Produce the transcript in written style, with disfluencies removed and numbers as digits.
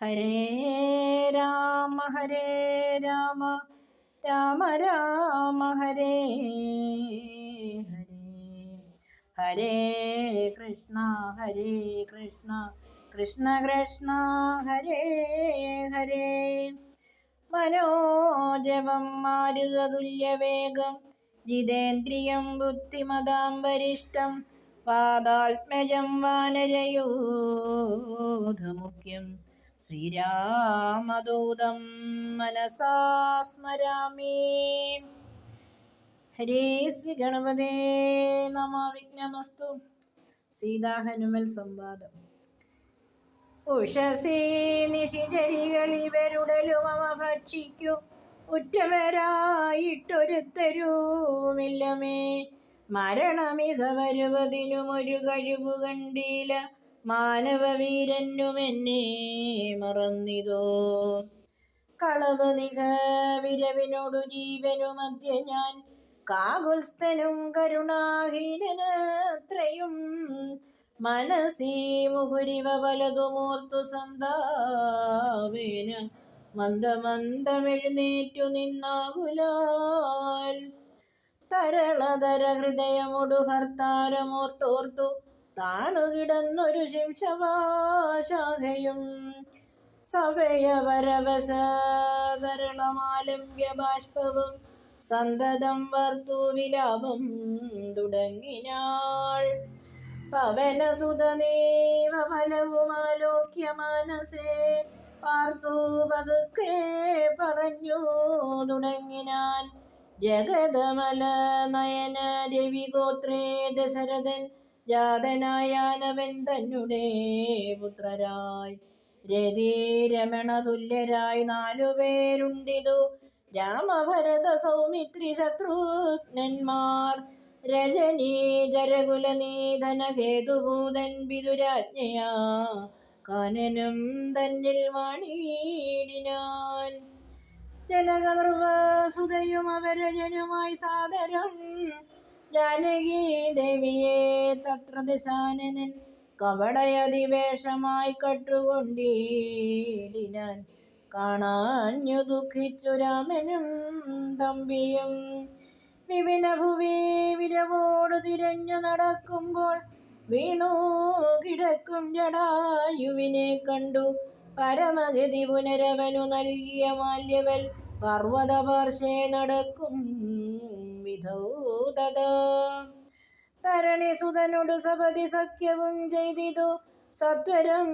ഹരേ രാമ രാമ രാമ ഹരേ ഹരേ. ഹരേ കൃഷ്ണ കൃഷ്ണ കൃഷ്ണ ഹരേ ഹരേ. മനോജവം മാരുതതുല്യവേഗം ജിതേന്ദ്രിയം ബുദ്ധിമതാം വരിഷ്ഠം പാദാത്മജം വാനരയൂഥമുഖ്യം ശ്രീരാമദൂതം മനസാ സ്മരാമി. ഹരേ ശ്രീ ഗണപതേ നമ. വിഘ്നമസ്തു. സീതാഹനുമൽ സംവാദം. ഉഷസീ നിശിചരികളിവരുടലുമമ ഭക്ഷിക്കു ഉറ്റവരായിട്ടൊരുത്തരുമില്ലമേ. മരണമിക വരുവതിനുമൊരു കഴിവു കണ്ടീല മാനവവീരനുമെന്നെ മറന്നിതോ. കളവ് നിക വിരവിനോടു ജീവനു മധ്യ ഞാൻ കാകുൽസ്ഥനും കരുണാഹീനത്രയും മനസീ മുഹുരിവ പലതുമോർത്തു സന്താപേന മന്ദമന്ദമെഴുന്നേറ്റു നിന്നാകുലാൽ തരളതര ഹൃദയമൊടു ഭർത്താരമോർത്തോർത്തു താണുകിടന്നൊരു ശിംശവാശാഖയും സവയവരവസതരളമാലംബ്യ ബാഷ്പവും സന്തതം വർത്തൂ വിലാപം തുടങ്ങിനാൾ. പവനസുതനേവ ഫലവുമാലോക്യ മാനസേ പാർത്തു പതുക്കെ പറഞ്ഞു തുടങ്ങിനാൻ. ജഗതമല നയന രവിഗോത്രേ ദശരഥൻ ജാതനായാനവൻ തന്നെ പുത്രരായി രതിരമണ തുല്യരായി 4 പേരുണ്ടിതു രാമഭരത സൗമിത്രി ശത്രുഘ്നന്മാർ. രജനീ ജരകുലനീധന ഹേതുഭൂതൻ വിദുരാജ്ഞയാ കാനനം തന്നിൽ വാണിടിനാൻ. ജനകർവസുതയും അവരജനുമായി സാദരം ജാനകീ ദേവിയെ തത്ര ദശാനനൻ കവടയതിവേഷമായി കട്ടുകൊണ്ടിടിനാൻ. കാണാഞ്ഞു ദുഃഖിച്ചു രാമനും തമ്പിയും വിപിന ഭുവി വിരവോടു തിരഞ്ഞു നടക്കുമ്പോൾ വീണു കിടക്കും ജടായുവിനെ കണ്ടു. പരമഗതി പുനരവനു നൽകിയ മാല്യവൽ പർവ്വതപാർശ്വേ നടക്കും വിധൗതദാ. തരണി സുതനോടു സപതി സഖ്യവും ചെയ്തിതു സത്വരം